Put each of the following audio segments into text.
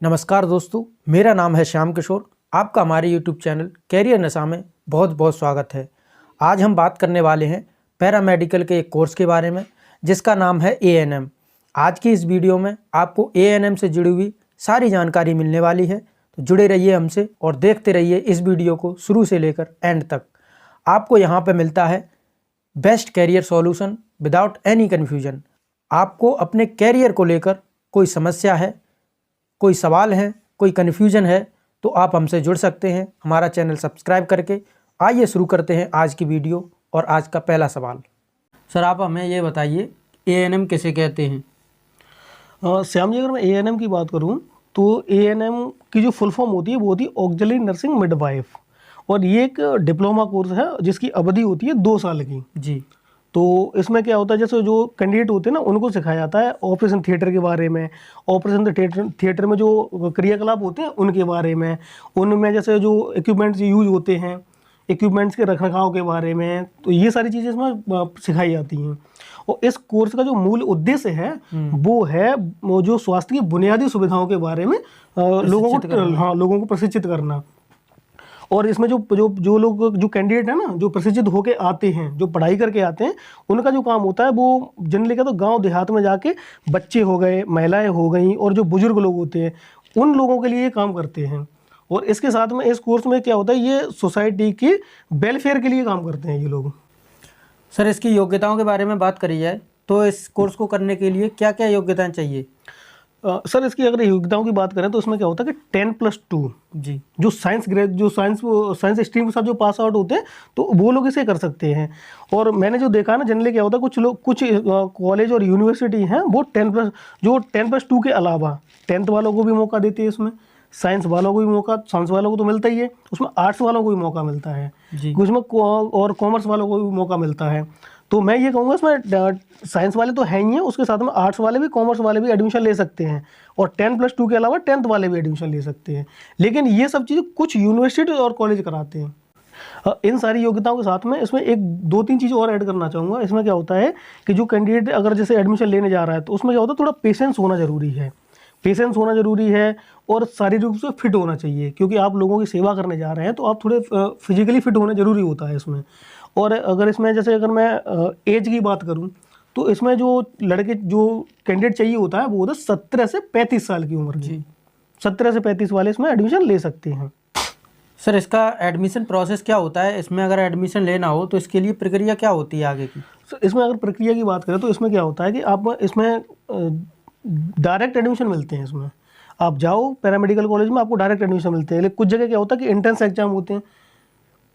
नमस्कार दोस्तों, मेरा नाम है श्याम किशोर। आपका हमारे YouTube चैनल कैरियर नशा में बहुत बहुत स्वागत है। आज हम बात करने वाले हैं पैरामेडिकल के एक कोर्स के बारे में जिसका नाम है ANM। आज की इस वीडियो में आपको ANM से जुड़ी हुई सारी जानकारी मिलने वाली है, तो जुड़े रहिए हमसे और देखते रहिए इस वीडियो को शुरू से लेकर एंड तक। आपको यहाँ पर मिलता है best career solution without any confusion. आपको अपने कैरियर को लेकर कोई समस्या है, कोई सवाल है, कोई कन्फ्यूजन है तो आप हमसे जुड़ सकते हैं हमारा चैनल सब्सक्राइब करके। आइए शुरू करते हैं आज की वीडियो। और आज का पहला सवाल, सर आप हमें ये बताइए ANM किसे कहते हैं? श्याम जी, अगर मैं ANM की बात करूं तो ANM की जो फुल फॉर्म होती है वो होती है ऑक्सिलरी नर्सिंग मिडवाइफ, और ये एक डिप्लोमा कोर्स है जिसकी अवधि होती है 2 साल की जी। तो इसमें क्या होता है, जैसे जो कैंडिडेट होते हैं ना उनको सिखाया जाता है ऑपरेशन थिएटर के बारे में, ऑपरेशन थिएटर में जो क्रियाकलाप होते हैं उनके बारे में, उनमें जैसे जो इक्विपमेंट्स यूज होते हैं, इक्विपमेंट्स के रखरखाव के बारे में, तो ये सारी चीज़ें इसमें सिखाई जाती हैं। और इस कोर्स का जो मूल उद्देश्य है वो है वो जो स्वास्थ्य की बुनियादी सुविधाओं के बारे में लोगों को प्रशिक्षित करना। और इसमें जो लोग जो कैंडिडेट है ना, जो प्रशिक्षित होके आते हैं, जो पढ़ाई करके आते हैं, उनका जो काम होता है वो जनरली क्या तो गांव देहात में जाके बच्चे हो गए, महिलाएं हो गई और जो बुजुर्ग लोग होते हैं उन लोगों के लिए ये काम करते हैं। और इसके साथ में इस कोर्स में क्या होता है, ये सोसाइटी के वेलफेयर के लिए काम करते हैं ये लोग। सर इसकी योग्यताओं के बारे में बात करी जाए तो इस कोर्स को करने के लिए क्या क्या योग्यताएं चाहिए? सर इसकी अगर योग्यताओं की बात करें तो इसमें क्या होता है कि 10+2 जी, जो साइंस स्ट्रीम के साथ जो पास आउट होते हैं तो वो लोग इसे कर सकते हैं। और मैंने जो देखा ना, जनरली क्या होता है कुछ कॉलेज और यूनिवर्सिटी हैं वो 10+2 के अलावा 10th वालों को भी मौका देती है इसमें, साइंस वालों को भी मौका, साइंस वालों को तो मिलता ही है, उसमें आर्ट्स वालों को भी मौका मिलता है जी, उसमें और कॉमर्स वालों को भी मौका मिलता है। तो मैं ये कहूँगा इसमें साइंस वाले तो हैं ही हैं, उसके साथ में आर्ट्स वाले भी, कॉमर्स वाले भी एडमिशन ले सकते हैं, और 10+2 के अलावा 10th वाले भी एडमिशन ले सकते हैं। लेकिन ये सब चीज़ें कुछ यूनिवर्सिटी और कॉलेज कराते हैं। इन सारी योग्यताओं के साथ में इसमें एक 2-3 चीज़ और ऐड करना चाहूँगा। इसमें क्या होता है कि जो कैंडिडेट अगर जैसे एडमिशन लेने जा रहा है तो उसमें क्या होता है, थोड़ा पेशेंस होना ज़रूरी है। पेशेंस होना ज़रूरी है और शारीरिक रूप से फिट होना चाहिए, क्योंकि आप लोगों की सेवा करने जा रहे हैं तो आप थोड़े फिजिकली फिट होना ज़रूरी होता है इसमें। और अगर इसमें जैसे अगर मैं एज की बात करूं तो इसमें जो कैंडिडेट चाहिए होता है वो होता है 17 से 35 साल की उम्र की। 17 से 35 वाले इसमें एडमिशन ले सकते हैं। सर इसका एडमिशन प्रोसेस क्या होता है? इसमें अगर एडमिशन लेना हो तो इसके लिए प्रक्रिया क्या होती है आगे की? इसमें अगर प्रक्रिया की बात करें तो इसमें क्या होता है कि आप इसमें डायरेक्ट एडमिशन मिलते हैं। इसमें आप जाओ पैरामेडिकल कॉलेज में, आपको डायरेक्ट एडमिशन मिलते हैं। लेकिन कुछ जगह क्या होता है कि एंट्रेंस एग्जाम होते हैं,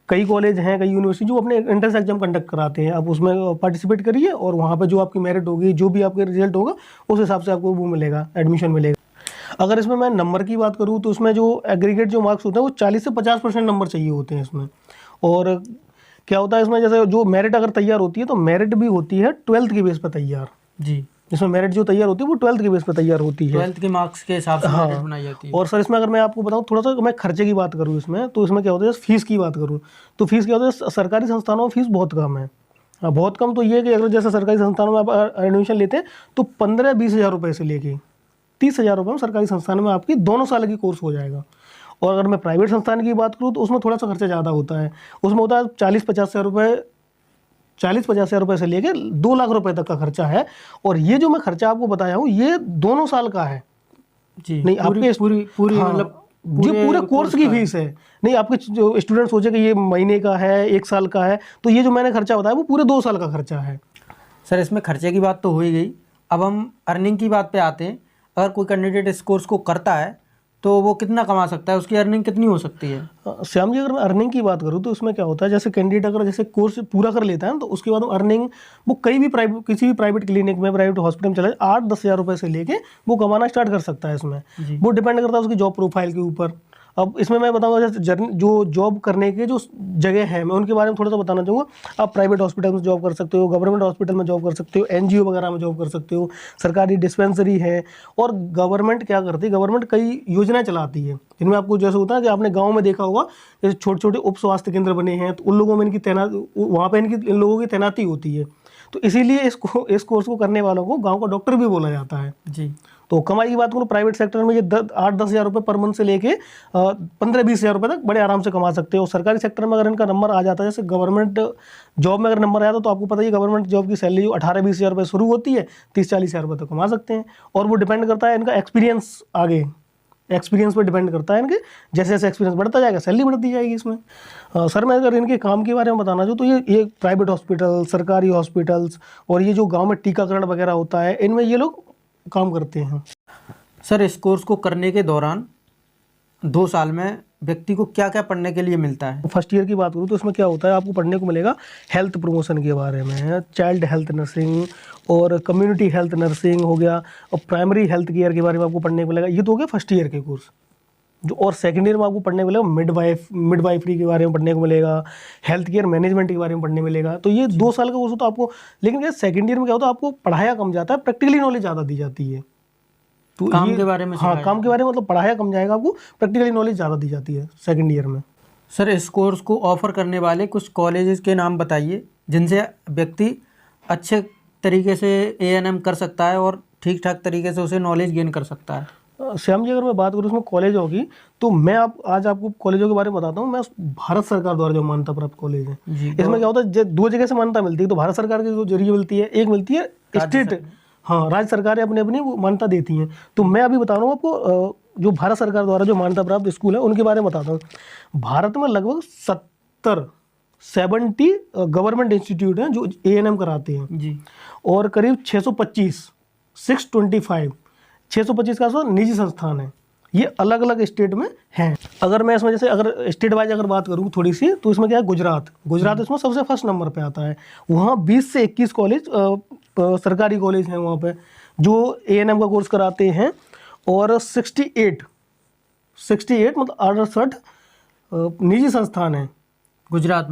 कई कॉलेज हैं, कई यूनिवर्सिटी जो अपने एंट्रेंस एग्जाम कंडक्ट कराते हैं। आप उसमें पार्टिसिपेट करिए और वहाँ पे जो आपकी मेरिट होगी, जो भी आपके रिजल्ट होगा उस हिसाब से आपको वो मिलेगा, एडमिशन मिलेगा। अगर इसमें मैं नंबर की बात करूँ तो उसमें जो एग्रीगेट जो मार्क्स होते हैं वो 40 से 50% नंबर चाहिए होते हैं इसमें। और क्या होता है इसमें, जैसे जो मेरिट अगर तैयार होती है तो मेरिट भी होती है 12th के बेस पर तैयार जी। इसमें मेरिट जो तैयार होती है वो 12th के बेस पर तैयार होती है, 12th के मार्क्स के हिसाब से मेरिट बनाई जाती है। और सर इसमें अगर मैं आपको बताऊं थोड़ा सा, मैं खर्चे की बात करूं इसमें तो इसमें क्या होता है, फीस की बात करूं तो फीस क्या होता है, सरकारी संस्थानों में फीस बहुत कम है। बहुत कम तो ये है कि अगर जैसे सरकारी संस्थानों में आप एडमिशन लेते हैं तो 15-20 हज़ार रुपये से लेके 30 हज़ार रुपये में सरकारी संस्थानों में आपकी 2 साल की कोर्स हो जाएगा। और अगर मैं प्राइवेट संस्थान की बात करूँ तो उसमें थोड़ा सा खर्चा ज़्यादा होता है। उसमें होता है 40-50 हज़ार रुपये से लेके 2 लाख रुपए तक का खर्चा है। और ये जो मैं खर्चा आपको बताया हूँ ये 2 साल का है जी, नहीं आपके पूरी मतलब पूरे कोर्स की फीस है। नहीं आपके जो स्टूडेंट सोचे कि ये महीने का है, 1 साल का है, तो ये जो मैंने खर्चा बताया वो पूरे 2 साल का खर्चा है। सर इसमें खर्चे की बात तो हो ही गई, अब हम अर्निंग की बात पे आते हैं। अगर कोई कैंडिडेट इस कोर्स को करता है तो वो कितना कमा सकता है, उसकी अर्निंग कितनी हो सकती है? श्याम जी, अगर मैं अर्निंग की बात करूँ तो उसमें क्या होता है, जैसे कैंडिडेट अगर जैसे कोर्स पूरा कर लेता है तो उसके बाद अर्निंग वो किसी भी प्राइवेट क्लिनिक में, प्राइवेट हॉस्पिटल में चला 8-10 हज़ार रुपये से लेके वो कमाना स्टार्ट कर सकता है इसमें। वो डिपेंड करता है उसकी जॉब प्रोफाइल के ऊपर। अब इसमें मैं बताऊंगा जैसे जो जॉब करने के जो जगह है मैं उनके बारे में थोड़ा सा बताना चाहूँगा। आप प्राइवेट हॉस्पिटल में जॉब कर सकते हो, गवर्नमेंट हॉस्पिटल में जॉब कर सकते हो, NGO वगैरह में जॉब कर सकते हो, सरकारी डिस्पेंसरी है। और गवर्नमेंट क्या करती है, गवर्नमेंट कई योजनाएं चलाती है जिनमें आपको जैसे होता है कि आपने गाँव में देखा होगा जैसे छोटे छोटे उप स्वास्थ्य केंद्र बने हैं तो उन लोगों में वहाँ पर इन लोगों की तैनाती होती है। तो इसीलिए इस कोर्स को करने वालों को गाँव का डॉक्टर भी बोला जाता है जी। तो कमाई की बात करूँ प्राइवेट सेक्टर में ये 8-10 हज़ार रुपये पर मंथ से लेके 15-20 हज़ार रुपये तक बड़े आराम से कमा सकते हो। सरकारी सेक्टर में अगर इनका नंबर आ जाता है, जैसे गवर्नमेंट जॉब में अगर नंबर आया तो आपको पता ही है गवर्नमेंट जॉब की सैलरी 18-20 हज़ार रुपये शुरू होती है, 30-40 हज़ार रुपये तक कमा सकते हैं। और वो डिपेंड करता है इनका एक्सपीरियंस, आगे एक्सपीरियंस पर डिपेंड करता है इनके, जैसे जैसे एक्सपीरियंस बढ़ता जाएगा सैलरी बढ़ती जाएगी इसमें। सर मैं अगर इनके काम के बारे में बताना चाहूँ तो ये प्राइवेट हॉस्पिटल, सरकारी हॉस्पिटल्स और ये जो गांव में टीकाकरण वगैरह होता है, इनमें ये लोग काम करते हैं। सर इस कोर्स को करने के दौरान 2 साल में व्यक्ति को क्या क्या पढ़ने के लिए मिलता है? फर्स्ट ईयर की बात करूँ तो इसमें क्या होता है, आपको पढ़ने को मिलेगा हेल्थ प्रमोशन के बारे में, चाइल्ड हेल्थ नर्सिंग और कम्युनिटी हेल्थ नर्सिंग हो गया, और प्राइमरी हेल्थ केयर के बारे में आपको पढ़ने को मिलेगा। ये तो हो गया फर्स्ट ईयर के कोर्स जो। और सेकेंड ईयर में आपको पढ़ने को मिलेगा मिडवाइफरी के बारे में पढ़ने को मिलेगा, हेल्थ केयर मैनेजमेंट के बारे में पढ़ने मिलेगा। तो ये 2 साल का कोर्स होता है आपको। लेकिन क्या सेकेंड ईयर में क्या होता है, आपको पढ़ाया कम जाता है, प्रैक्टिकली नॉलेज ज़्यादा दी जाती है। तो काम के बारे में, हाँ काम के बारे में मतलब पढ़ाया कम जाएगा, आपको प्रैक्टिकली नॉलेज ज़्यादा दी जाती है सेकेंड ईयर में। सर इस कोर्स को ऑफर करने वाले कुछ कॉलेजेस के नाम बताइए जिनसे व्यक्ति अच्छे तरीके से ANM कर सकता है और ठीक ठाक तरीके से उसे नॉलेज गेन कर सकता है। श्याम जी अगर मैं बात करूँ उसमें कॉलेज होगी तो मैं आज आपको कॉलेजों के बारे में बताता हूँ। मैं भारत सरकार द्वारा जो मान्यता प्राप्त कॉलेज है, इसमें क्या होता है 2 जगह से मान्यता मिलती है। तो भारत सरकार के जो जरिए मिलती है, एक मिलती है स्टेट, हाँ राज्य सरकारें अपनी अपनी वो मान्यता देती हैं। तो मैं अभी बता रहा हूँ आपको जो भारत सरकार द्वारा जो मान्यता प्राप्त स्कूल है उनके बारे में बताता हूँ। भारत में लगभग 70 गवर्नमेंट इंस्टीट्यूट हैं जो ANM कराते हैं जी, और करीब 625 का आसपास निजी संस्थान है। ये अलग अलग स्टेट में हैं। अगर मैं इसमें जैसे अगर स्टेट वाइज अगर बात करूँ थोड़ी सी, तो इसमें क्या है, गुजरात इसमें सबसे फर्स्ट नंबर पे आता है। वहाँ 20 से 21 कॉलेज सरकारी कॉलेज हैं वहाँ पे जो ANM का कोर्स कराते हैं। और 68 मतलब 68 निजी संस्थान हैं गुजरात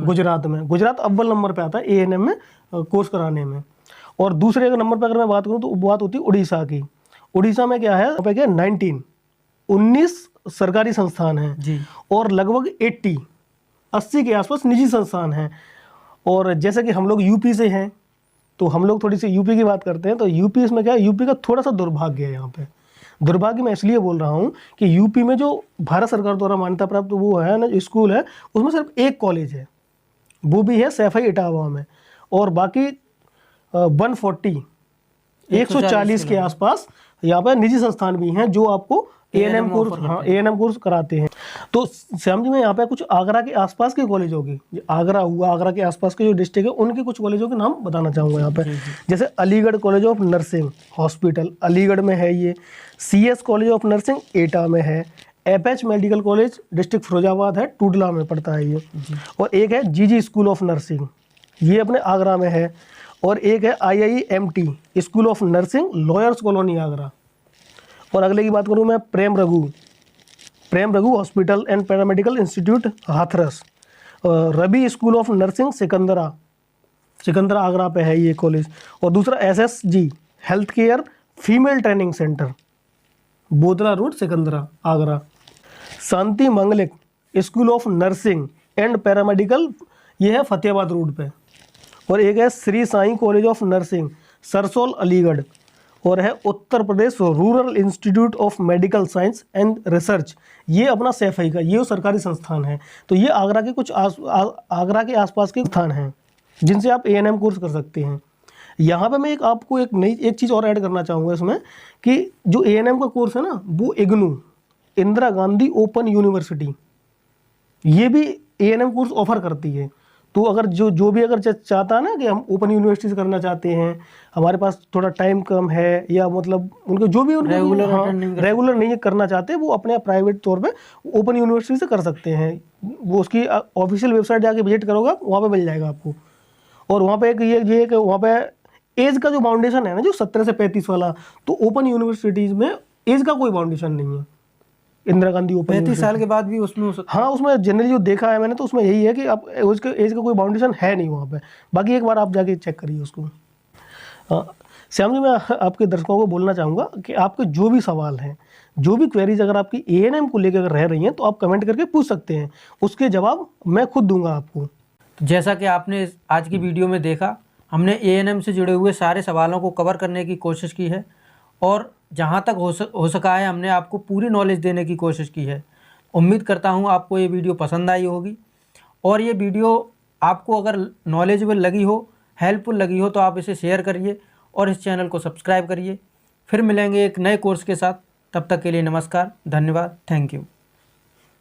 में। गुजरात अव्वल नंबर पे आता है ANM में कोर्स कराने में। और दूसरे अगर नंबर पे अगर मैं बात करूँ तो बात होती है उड़ीसा की। उड़ीसा में क्या है, वहाँ पे क्या 19 सरकारी संस्थान हैं जी, और लगभग 80 के आसपास निजी संस्थान हैं। और जैसे कि हम लोग यूपी से हैं तो हम लोग थोड़ी सी यूपी की बात करते हैं। तो यूपी इसमें क्या है, यूपी का थोड़ा सा दुर्भाग्य है यहाँ पे। दुर्भाग्य मैं इसलिए बोल रहा हूँ कि यूपी में जो भारत सरकार द्वारा मान्यता प्राप्त वो है ना स्कूल है, उसमें सिर्फ एक कॉलेज है, वो भी है सैफई इटावा में। और बाकी 140 के आसपास यहाँ पर निजी संस्थान भी हैं जो आपको ANM कोर्स कराते हैं। तो श्याम जी मैं यहाँ पे कुछ आगरा के आसपास के कॉलेज होगी, आगरा हुआ, आगरा के आसपास के जो डिस्ट्रिक्ट है उनके कुछ कॉलेजों के नाम बताना चाहूँगा यहाँ पे। जैसे Aligarh college of nursing hospital Aligarh में है, ये CS कॉलेज ऑफ नर्सिंग एटा में है, FH medical college district Firozabad है, टूडला में पड़ता है ये। और एक है GG स्कूल ऑफ नर्सिंग, ये अपने आगरा में है। और एक है IIMT school of nursing lawyers colony Agra. और अगले की बात करूँ मैं Prem Raghu hospital and paramedical institute Hathras. Ravi school of nursing Sikandra Agra पे है ये कॉलेज। और दूसरा SSG health care female training centre Bodla road Sikandra Agra. Shanti Manglik school of nursing and paramedical, ये है फतेहाबाद रोड पे। और एक है Shri Sai college of nursing Sarsol Aligarh. और है Uttar Pradesh rural institute of medical science and research, ये अपना सैफई का, ये सरकारी संस्थान है। तो ये आगरा के कुछ आगरा के आसपास के स्थान हैं जिनसे आप ANM कोर्स कर सकते हैं। यहाँ पे मैं आपको एक चीज़ और ऐड करना चाहूँगा इसमें कि जो ANM का कोर्स है ना, वो IGNOU Indira Gandhi open university ये भी ANM कोर्स ऑफर करती है। तो अगर जो भी अगर चाहता है ना कि हम ओपन यूनिवर्सिटी से करना चाहते हैं, हमारे पास थोड़ा टाइम कम है, या मतलब उनको जो भी रेगुलर नहीं करना चाहते, वो अपने प्राइवेट तौर पे ओपन यूनिवर्सिटी से कर सकते हैं। वो उसकी ऑफिशियल वेबसाइट जाके विजिट करोगे वहाँ पे मिल जाएगा आपको। और वहाँ पे एक ये कि वहाँ पे एज का जो बाउंडेशन है ना, जो 17 से 35 वाला, तो ओपन यूनिवर्सिटीज़ में एज का कोई बाउंडेशन नहीं है। इंदिरा गांधी ओपन 35 साल के बाद भी उसमें हो सकता है। हाँ, उसमें जनरली जो देखा है मैंने तो उसमें यही है कि आप उसके एज का कोई बाउंडेशन है नहीं वहाँ पे। बाकी एक बार आप जाके चेक करिए उसको। श्याम जी मैं आपके दर्शकों को बोलना चाहूँगा कि आपके जो भी सवाल हैं, जो भी क्वेरीज अगर आपकी ANM को लेकर अगर रह रही हैं तो आप कमेंट करके पूछ सकते हैं, उसके जवाब मैं खुद दूंगा आपको। जैसा कि आपने आज की वीडियो में देखा, हमने ANM से जुड़े हुए सारे सवालों को कवर करने की कोशिश की है और जहाँ तक हो सका है हमने आपको पूरी नॉलेज देने की कोशिश की है। उम्मीद करता हूँ आपको ये वीडियो पसंद आई होगी, और ये वीडियो आपको अगर नॉलेजेबल लगी हो, हेल्पफुल लगी हो, तो आप इसे शेयर करिए और इस चैनल को सब्सक्राइब करिए। फिर मिलेंगे एक नए कोर्स के साथ, तब तक के लिए नमस्कार, धन्यवाद, थैंक यू।